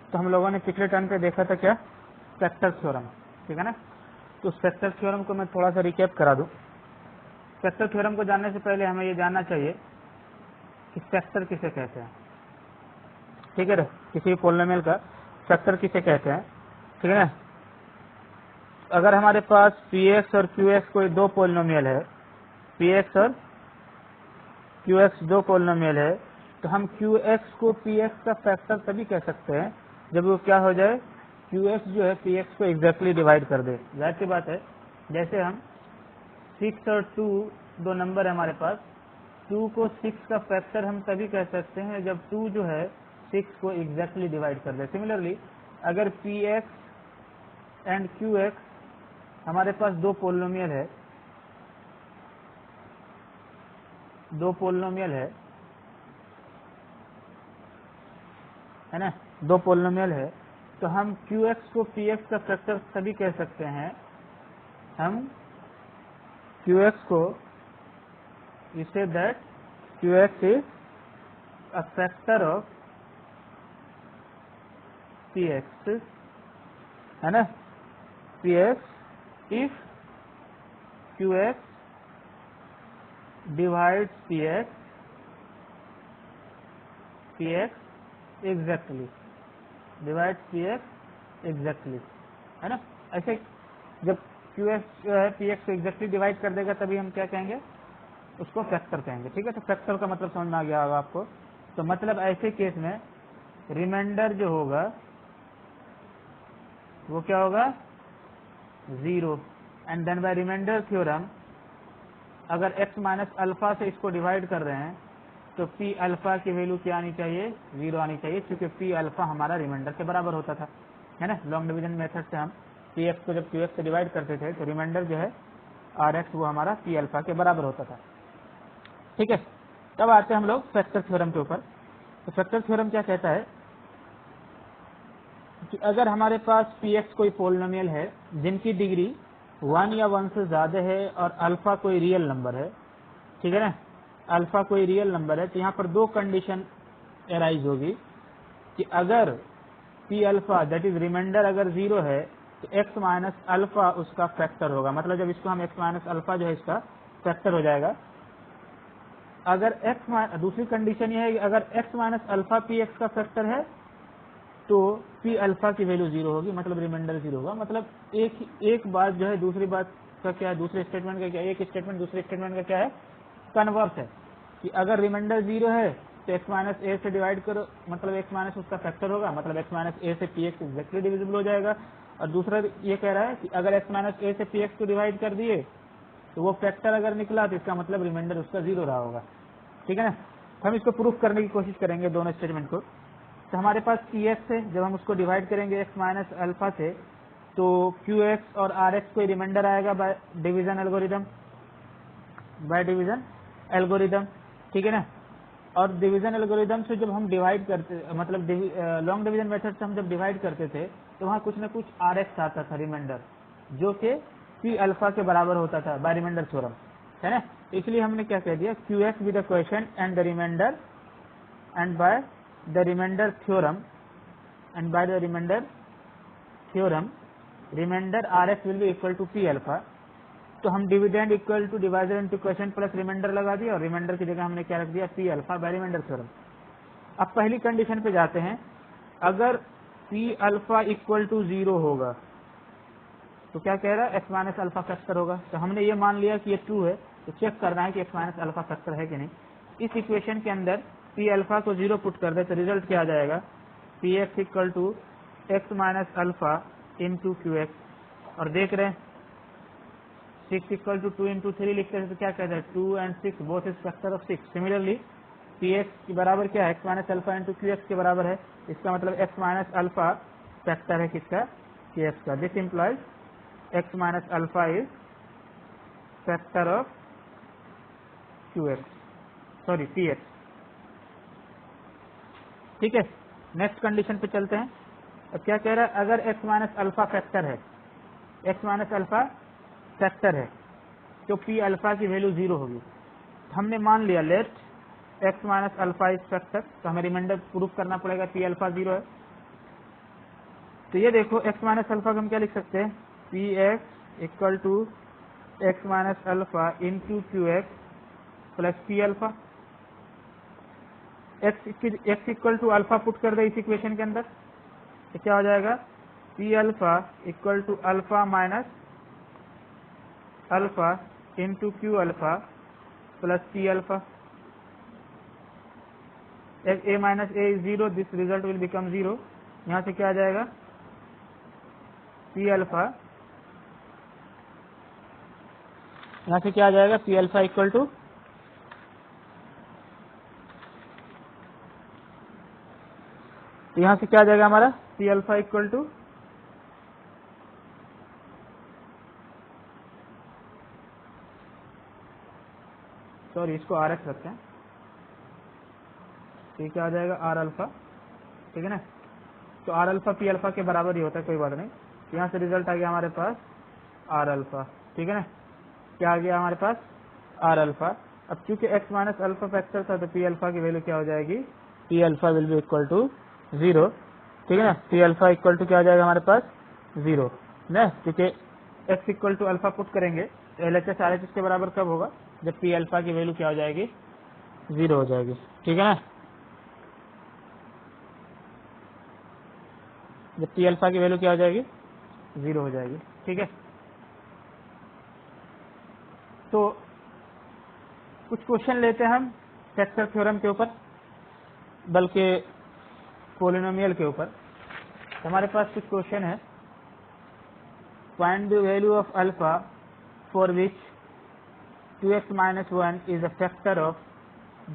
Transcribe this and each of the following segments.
तो हम लोगों ने पिछले टर्न पे देखा था क्या, स्पेक्टर थ्योरम, ठीक है ना। तो स्पेक्टर थ्योरम को मैं थोड़ा सा रिकैप करा दूं। स्पेक्टर थ्योरम को जानने से पहले हमें ये जानना चाहिए कि स्पेक्टर किसे कहते हैं, ठीक है ना। किसी पॉलिनोमियल का स्पेक्टर किसे कहते हैं, ठीक है ना। अगर हमारे पास px और qx कोई दो पॉलिनोमियल है, px और qx दो पॉलिनोमियल है, तो हम qx को px का फैक्टर तभी कह सकते हैं जब वो क्या हो जाए, qx जो है px को एग्जैक्टली डिवाइड कर दे। जाहिर सी बात है, जैसे हम 6 और 2 दो नंबर है हमारे पास, 2 को 6 का फैक्टर हम तभी कह सकते हैं जब 2 जो है 6 को एग्जैक्टली डिवाइड कर दे। सिमिलरली अगर px एंड qx हमारे पास दो पॉलिनोमियल है ना, दो पॉलिनोमियल है, तो हम qx को px का फैक्टर तभी कह सकते हैं, हम qx को इसे that qx is a factor of px, है ना, px if qx divides px exactly, divides px exactly, है ना। ऐसे जब qx जो है px को एग्जैक्टली डिवाइड कर देगा तभी हम क्या कहेंगे, उसको फैक्टर कहेंगे, ठीक है। तो फैक्टर का मतलब समझ में आ गया होगा आपको। तो मतलब ऐसे केस में रिमाइंडर जो होगा वो क्या होगा, 0। And then by remainder theorem अगर x माइनस अल्फा से इसको डिवाइड कर रहे हैं तो p अल्फा की वैल्यू क्या आनी चाहिए, 0 आनी चाहिए, क्योंकि p अल्फा हमारा रिमाइंडर के बराबर होता था, है ना। लॉन्ग डिवीजन मेथड से हम px को जब qx से डिवाइड करते थे तो रिमाइंडर जो है rx वो हमारा p अल्फा के बराबर होता था, ठीक है। तब आते हैं हम लोग फैक्टर थ्योरम के ऊपर। तो फैक्टर थ्योरम क्या कहता है कि अगर हमारे पास px कोई पॉलिनोमियल है जिनकी डिग्री 1 या 1 से ज्यादा है और अल्फा कोई रियल नंबर है, ठीक है ना, अल्फा कोई रियल नंबर है, तो यहाँ पर दो कंडीशन एराइज होगी कि अगर p alpha that is remainder अगर 0 है तो x माइनस अल्फा उसका फैक्टर होगा, मतलब जब इसको हम x माइनस अल्फा जो है इसका फैक्टर हो जाएगा। अगर दूसरी कंडीशन यह है कि अगर x माइनस अल्फा px का फैक्टर है तो p अल्फा की वैल्यू 0 होगी, मतलब रिमाइंडर 0 होगा। मतलब एक बात जो है दूसरी बात का क्या है, दूसरे स्टेटमेंट का क्या है, एक स्टेटमेंट दूसरे स्टेटमेंट का क्या है, कन्वर्स है कि अगर रिमाइंडर 0 है तो x माइनस ए से डिवाइड करो, मतलब x माइनस उसका फैक्टर होगा, मतलब x माइनस ए से px एग्जैक्टली डिविजिबल हो जाएगा। और दूसरा ये कह रहा है कि अगर x माइनस ए से px को डिवाइड कर दिए तो वो फैक्टर अगर निकला तो इसका मतलब रिमाइंडर उसका 0 रहा होगा, ठीक है ना। हम इसको प्रूफ करने की कोशिश करेंगे दोनों स्टेटमेंट को। तो हमारे पास px है, जब हम उसको डिवाइड करेंगे x माइनस अल्फा से तो qx और rx कोई रिमाइंडर आएगा बाय डिवीजन एल्गोरिदम, ठीक है ना। और डिवीजन एल्गोरिदम से जब हम डिवाइड करते, मतलब लॉन्ग डिवीजन मेथड से हम जब डिवाइड करते थे तो वहाँ कुछ न कुछ rx आता था रिमाइंडर, जो कि p अल्फा के बराबर होता था बाय रिमाइंडर थ्योरम, है ना। इसलिए हमने क्या कह दिया, qx with the question and the remainder and by the remainder theorem remainder rx will be equal to p alpha. तो हम dividend equal to divisor into question plus remainder लगा दिया और रिमाइंडर की जगह हमने क्या रख दिया, p alpha by remainder theorem. अब पहली कंडीशन पे जाते हैं, अगर p अल्फा इक्वल टू 0 होगा तो क्या कह रहा है, x माइनस अल्फा फैक्टर होगा। तो हमने ये मान लिया कि ये ट्रू है, तो चेक करना है कि x माइनस अल्फा फैक्टर है कि नहीं। इस इक्वेशन के अंदर p अल्फा को 0 पुट कर दे तो रिजल्ट क्या आ जाएगा, px equal to x minus alpha into qx। और देख रहे हैं 6 इक्वल टू 2 इंटू 3 लिखते हैं तो क्या कहते हैं, 2 and 6 both is factor of 6। Similarly px के बराबर क्या है, x minus alpha into qx के बराबर है, इसका मतलब x माइनस अल्फा फैक्टर है किसका, qx का। This implies x minus alpha is factor of qx, sorry px, ठीक है। नेक्स्ट कंडीशन पे चलते हैं। अब क्या कह रहा है, अगर x माइनस अल्फा फैक्टर है, x माइनस अल्फा फैक्टर है तो p अल्फा की वैल्यू 0 होगी। हमने मान लिया let x minus alpha is factor, तो हमें रिमाइंडर प्रूफ करना पड़ेगा p अल्फा 0 है। तो ये देखो x माइनस अल्फा को हम क्या लिख सकते हैं, P X equal to X minus alpha into Q X plus P alpha. X equal to alpha put कर दे इस इक्वेशन के अंदर, तो क्या हो जाएगा, P alpha equal to alpha minus alpha into Q alpha plus P alpha. A minus A is zero, this result will become zero. यहाँ से क्या आ जाएगा, पी अल्फा, यहाँ से क्या आ जाएगा, पी अल्फा इक्वल टू यहाँ से क्या आ जाएगा हमारा, P alpha equal to sorry इसको आर एक्स रखते हैं, तो क्या आ जाएगा आर अल्फा, ठीक है ना। तो आर अल्फा पी अल्फा के बराबर ही होता है, कोई बात नहीं। तो यहाँ से रिजल्ट आ गया हमारे पास आर अल्फा, ठीक है ना। क्या आ गया हमारे पास, आर अल्फा। अब चूंकि एक्स माइनस अल्फा फैक्टर था, तो पी अल्फा की वैल्यू क्या हो जाएगी, P alpha will be equal to zero, ठीक है ना। पी अल्फा इक्वल टू क्या आ जाएगा हमारे पास, जीरो ना, क्योंकि X equal to alpha put करेंगे, L H S R H S के बराबर कब होगा, जब पी अल्फा की वैल्यू क्या हो जाएगी, जीरो हो जाएगी, ठीक है ना। जब पी अल्फा की वैल्यू क्या हो जाएगी, जीरो हो जाएगी, ठीक है। तो कुछ क्वेश्चन लेते हैं हम फैक्टर थ्योरम के ऊपर, बल्कि पॉलिनोमियल के ऊपर। हमारे पास कुछ क्वेश्चन है, find the value of alpha for which 2x minus 1 is a factor of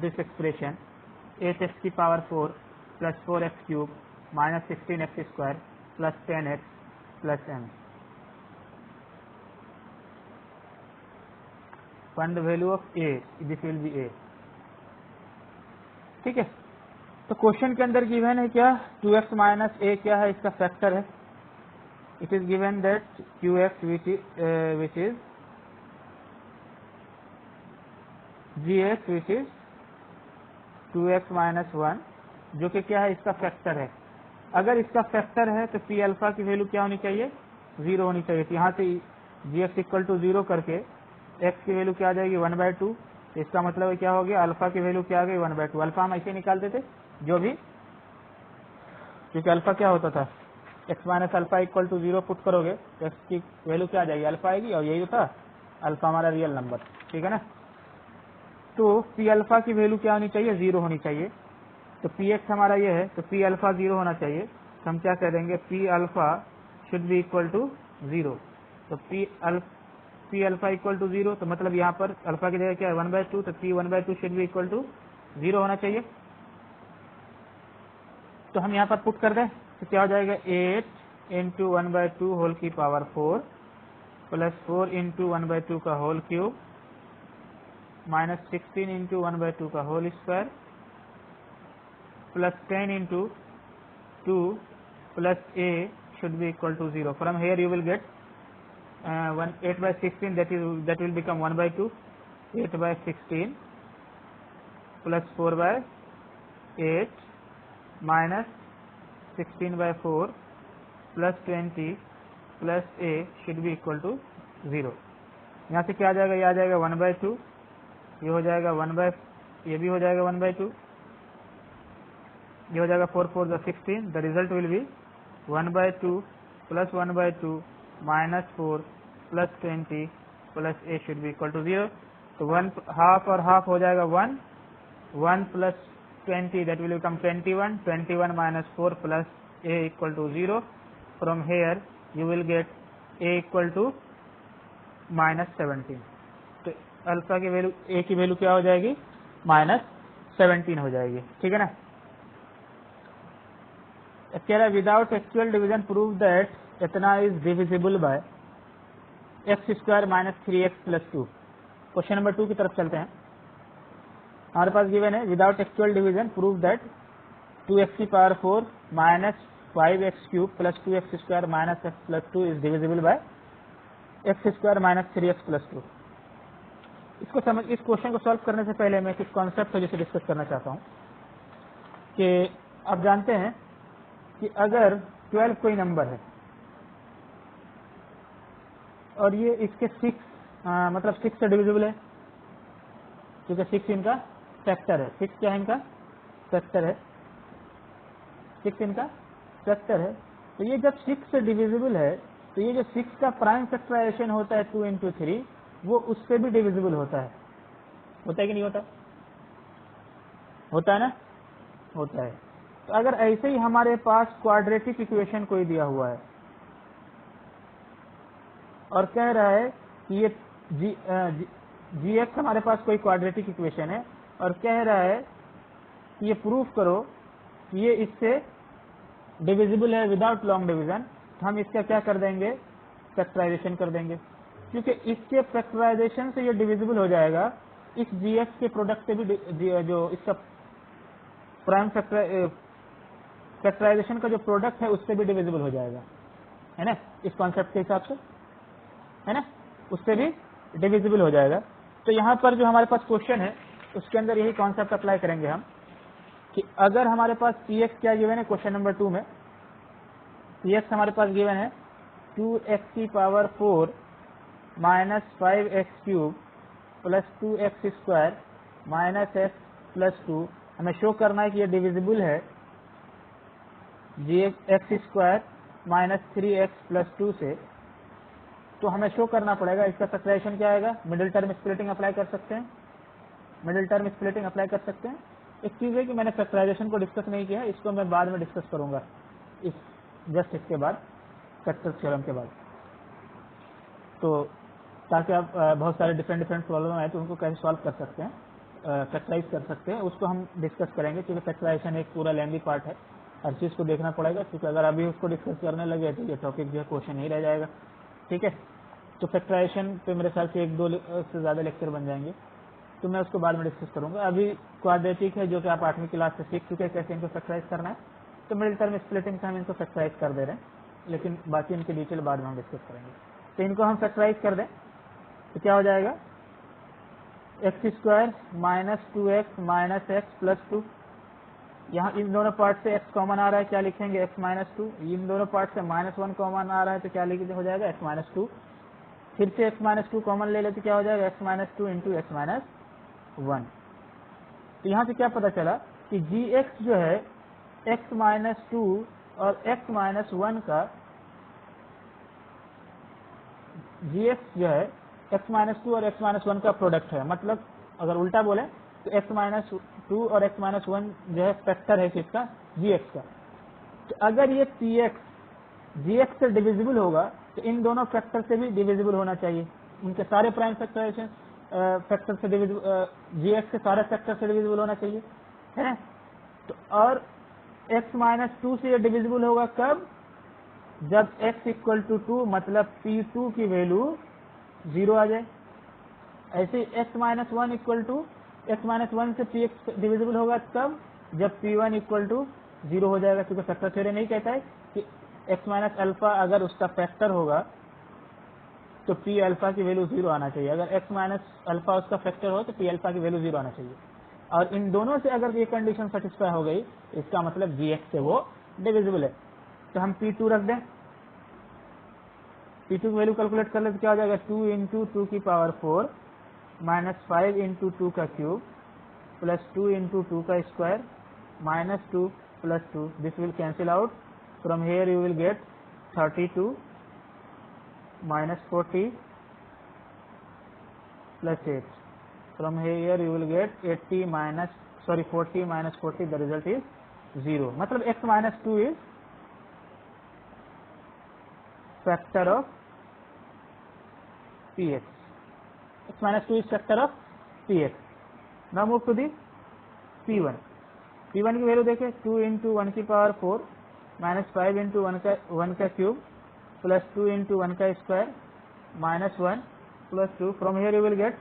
this expression 8x की power 4 plus 4x cube minus 16x square plus 10x plus m. Find the value of a, this will be a, ठीक है। तो question के अंदर given है क्या, 2x minus a क्या है, इसका फैक्टर है। It is given that qx which is gx which is 2x minus 1, जो कि क्या है, इसका फैक्टर है। अगर इसका फैक्टर है तो पी अल्फा की वैल्यू क्या होनी चाहिए, जीरो होनी चाहिए। तो यहाँ से gx इक्वल टू जीरो करके x की वैल्यू क्या आ जाएगी, 1/2। इसका मतलब है क्या हो गया, अल्फा की वैल्यू क्या आ गई, 1/2। अल्फा हम ऐसे निकालते थे जो भी, क्योंकि अल्फा क्या होता था, x minus alpha equal to zero put करोगे तो x की वैल्यू क्या आ जाएगी, अल्फा आएगी, और यही था अल्फा हमारा रियल नंबर, ठीक है ना। तो पी अल्फा की वैल्यू क्या होनी चाहिए, जीरो होनी चाहिए। तो पी एक्स हमारा ये है, तो पी अल्फा जीरो होना चाहिए। तो हम क्या कह देंगे, P alpha should be equal to zero. तो P alpha equal to zero, तो मतलब यहाँ पर अल्फा की जगह क्या है, 1/2, तो P 1/2 should be equal to zero होना चाहिए। तो हम यहाँ पर पुट कर दें, तो क्या हो जाएगा, 8 इंटू 1/2 होल की पावर 4 प्लस 4 इंटू 1/2 का होल क्यूब माइनस 16 इंटू 1/2 का whole square plus 10 into 2 plus a should be equal to 0. From here you will get 8/16, that will become 1/2. 8/16 plus 4/8 minus 16/4 plus 20 plus a should be equal to 0. यहाँ से क्या आ जाएगा, ये आ जाएगा 1/2, ये हो जाएगा ये भी हो जाएगा 1/2, ये हो जाएगा 4 4 16। The result will be 1/2 plus 1/2 minus 4 plus 20 plus a should be equal to 0। तो 1 हाफ और हाफ हो जाएगा 1 plus 20, that will become 21 minus 4 plus a equal to 0। From here you will get a equal to minus 17। तो alpha की value, a की value क्या हो जाएगी, माइनस 17 हो जाएगी, ठीक है ना। कह रहा है without actual division prove that इतना is divisible by X square minus 3x plus 2। Question number 2 की तरफ चलते हैं। हमारे पास गिवन है without actual division prove that 2x की power 4 minus 5x cube plus 2x square minus x plus 2 is divisible by X square minus 3x plus 2। इसको समझ, इस क्वेश्चन को सॉल्व करने से पहले मैं कुछ कॉन्सेप्ट है जिसे डिस्कस करना चाहता हूँ कि आप जानते हैं कि अगर 12 कोई नंबर है और ये इसके 6 मतलब 6 से डिविजिबल है, क्योंकि 6 इनका फैक्टर है। 6 क्या है इनका फैक्टर है, 6 इनका फैक्टर है। तो ये जब 6 से डिविजिबल है तो ये जो 6 का प्राइम फैक्टराइजेशन होता है 2 into 3 वो उससे भी डिविजिबल होता है कि नहीं होता? होता है ना, होता है। तो अगर ऐसे ही हमारे पास क्वाड्रेटिक इक्वेशन कोई दिया हुआ है और कह रहा है कि ये जी एक्स हमारे पास कोई क्वाड्रेटिक इक्वेशन है और कह रहा है कि ये प्रूफ करो कि ये इससे डिविजिबल है विदाउट लॉन्ग डिवीजन, तो हम इसका क्या कर देंगे, फैक्टराइजेशन कर देंगे, क्योंकि इसके फैक्टराइजेशन से ये डिविजिबल हो जाएगा इस जी एक्स के प्रोडक्ट से भी, जो इसका प्राइम फैक्टराइजेशन का जो प्रोडक्ट है उससे भी डिविजिबल हो जाएगा, है ना, इस कॉन्सेप्ट के हिसाब से, है ना, उससे भी डिविजिबल हो जाएगा। तो यहाँ पर जो हमारे पास क्वेश्चन है उसके अंदर यही कॉन्सेप्ट अप्लाई करेंगे हम कि अगर हमारे पास पी एक्स क्या गिवन है, क्वेश्चन नंबर 2 में पी एक्स हमारे पास गिवन है 2x की power 4 minus 5x cube plus 2x square minus x plus 2, हमें शो करना है कि ये डिविजिबल है जी X square minus 3x plus 2 से। तो हमें शो करना पड़ेगा इसका फैक्टराइजेशन क्या आएगा, मिडिल टर्म स्प्लिटिंग अप्लाई कर सकते हैं, मिडिल टर्म स्प्लिटिंग अप्लाई कर सकते हैं। एक चीज है कि मैंने फैक्टराइजेशन को डिस्कस नहीं किया है, इसको मैं बाद में डिस्कस करूंगा, जस्ट इसके बाद फैक्टर थ्योरम के बाद, तो ताकि आप बहुत सारे डिफरेंट प्रॉब्लम आए तो उनको कैसे सॉल्व कर सकते हैं, फैक्टराइज कर सकते हैं, उसको हम डिस्कस करेंगे, क्योंकि फैक्टराइजेशन एक पूरा लेंथी पार्ट है, हर चीज को देखना पड़ेगा, क्योंकि अगर अभी उसको डिस्कस करने लगे तो ये टॉपिक जो है क्वेश्चन नहीं रह जाएगा। ठीक है, तो फैक्टराइजेशन पे मेरे ख्याल से 1-2 से ज्यादा लेक्चर बन जाएंगे, तो मैं उसको बाद में डिस्कस करूंगा। अभी क्वाड्रेटिक है जो कि आप 8वीं क्लास से सीख चुके हैं कैसे इनको फैक्टराइज करना है, तो मिडिल टर्म स्प्लिटिंग से हम इनको फैक्टराइज कर दे रहे हैं, लेकिन बाकी इनकी डिटेल बाद में हम डिस्कस करेंगे। तो इनको हम फैक्टराइज कर दें तो क्या हो जाएगा, x square minus 2x minus x plus 2, यहाँ इन दोनों पार्ट से x कॉमन आ रहा है, क्या लिखेंगे x माइनस 2, इन दोनों पार्ट से -1 कॉमन आ रहा है तो क्या लिख हो जाएगा x माइनस 2, फिर से x माइनस 2 कॉमन ले लेते क्या हो जाएगा x minus 2 into x minus 1। तो यहाँ से क्या पता चला कि जी एक्स जो है x माइनस 2 और x माइनस 1 का, जी एक्स जो है x माइनस 2 और x माइनस 1 का प्रोडक्ट है, मतलब अगर उल्टा बोले तो x माइनस 2 और x माइनस 1 जो है फैक्टर है किसका, जी एक्स का। तो अगर ये पी एक्स जी एक्स से डिविजिबल होगा तो इन दोनों फैक्टर से भी डिविजिबल होना चाहिए, उनके सारे प्राइम फैक्टराइजेशन फैक्टर से डिविजिबल, जी एक्स के सारे फैक्टर से डिविजिबल होना चाहिए, है। तो और x माइनस 2 से ये डिविजिबल होगा कब, जब x इक्वल टू 2, मतलब P2 की वैल्यू 0 आ जाए। ऐसे ही x minus 1 equal to x minus 1 से Px डिविजिबल होगा तब जब P1 इक्वल टू 0 हो जाएगा, क्योंकि फैक्टर थ्योरी नहीं कहता है कि x माइनस अल्फा अगर उसका फैक्टर होगा तो P अल्फा की वैल्यू 0 आना चाहिए, अगर x माइनस अल्फा उसका फैक्टर हो तो P अल्फा की वैल्यू 0 आना चाहिए। और इन दोनों से अगर ये कंडीशन सेटिस्फाई हो गई इसका मतलब gx से वो डिविजिबल है। तो हम P2 रख दें, P2 की वैल्यू कैलकुलेट कर ले तो क्या हो जाएगा, 2 इंटू 2 की पावर 4 माइनस 5 इंटू 2 का क्यूब प्लस 2 इंटू 2 का square minus 2 plus 2, this will cancel out, from here you will gate 32 minus 40 plus 8, from here you will get 40 minus 40, the result is 0, मतलब x minus 2 is factor of px, x minus 2 is factor of px। now move to the p1 की value देखें, 2 into 1 की power 4 minus 5 into 1 का cube plus 2 into 1 का square minus 1 plus 2, from here you will get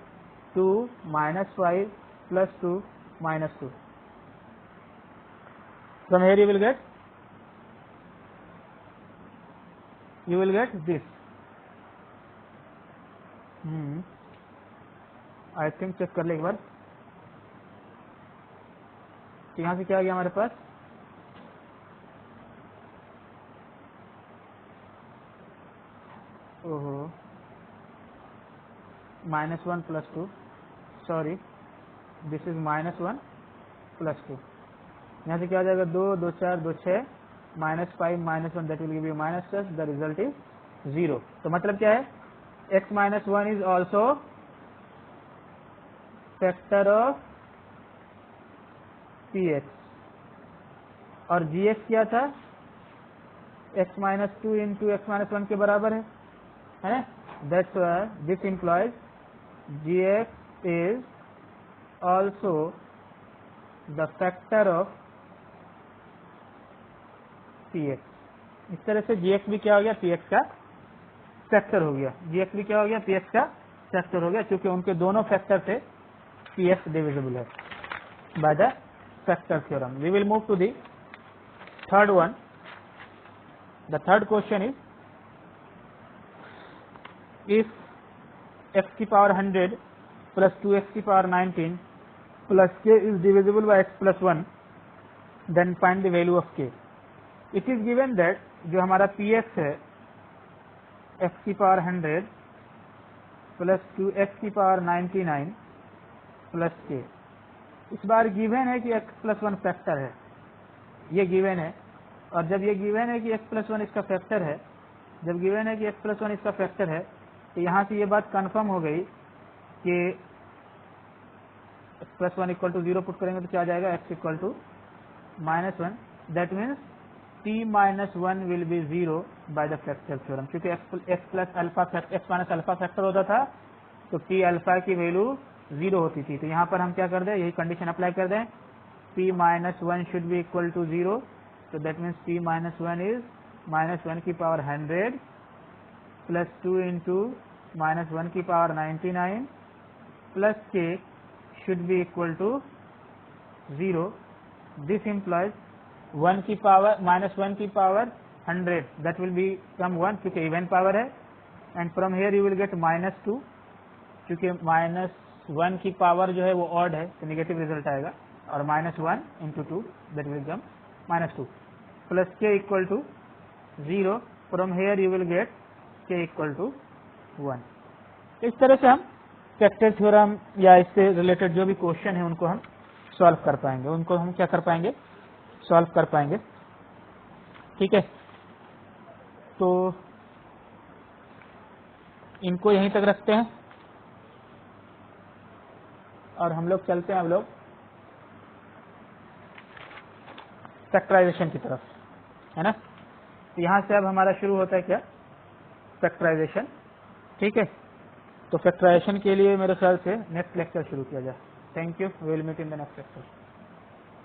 2 minus 5 plus 2 minus 2, from here you will get this. I think check कर ले एक बार, तो यहाँ से क्या आ गया हमारे पास, ओहो, -1 + 2, सॉरी दिस इज -1 + 2। यहाँ से क्या हो जाएगा, 2 2 4 2 6 -5 -1 that will give you -10, the result is 0। तो मतलब क्या है, x - 1 is also factor of px, और gx क्या था, x - 2 इंटू x - 1 के बराबर है। That's why this employees gx is also the factor of px। इस तरह से gx भी क्या हो गया, px का फैक्टर हो गया। gx भी क्या हो गया, px का फैक्टर हो गया, क्योंकि उनके दोनों फैक्टर से px डिविजिबल है by the factor theorem. We will move to the third one. The third question is, if x की पावर 100 plus 2x की power 19 plus k is divisible by x plus 1, then find the value of k। It is given that जो हमारा px है x की power 100 plus 2x की power 99 plus k, इस बार given है कि x plus 1 फैक्टर है, ये गिवन है। और जब ये गिवन है कि x plus 1 इसका फैक्टर है, जब गिवन है कि x plus 1 इसका फैक्टर है, तो यहाँ से ये बात कंफर्म हो गई कि x plus 1 = 0 पुट करेंगे तो क्या आ जाएगा, x = -1। That means t - 1 will be 0 bye the factor theorem. क्योंकि x plus alpha x minus alpha factor होता था तो t अल्फा की वैल्यू 0 होती थी। तो यहाँ पर हम क्या कर दें, यही कंडीशन अप्लाई कर दें, t - 1 should be equal to 0। तो दैट मीन्स t - 1 इज -1 की पावर 100 प्लस 2 इंटू -1 की power 99 plus k should be equal to 0। This implies 1 की पावर -1 की power 100 that will become 1 क्योंकि इवन पावर है, and from here you will get -2 क्योंकि -1 की power जो है वो ऑड है तो नेगेटिव रिजल्ट आएगा, और -1 into 2 that will come -2 plus k equal to 0। From here you will get k equal to 1। इस तरह से हम फैक्टर थ्योरम या इससे रिलेटेड जो भी क्वेश्चन है उनको हम सॉल्व कर पाएंगे, उनको हम क्या कर पाएंगे, सॉल्व कर पाएंगे। ठीक है, तो इनको यहीं तक रखते हैं और हम लोग चलते हैं अब लोग फैक्टराइजेशन की तरफ, है ना। तो यहाँ से अब हमारा शुरू होता है क्या, फैक्टराइजेशन। ठीक है, तो फैक्टराइजेशन के लिए मेरे ख्याल से नेक्स्ट लेक्चर शुरू किया जाए। Thank you, will meet in the next lecture.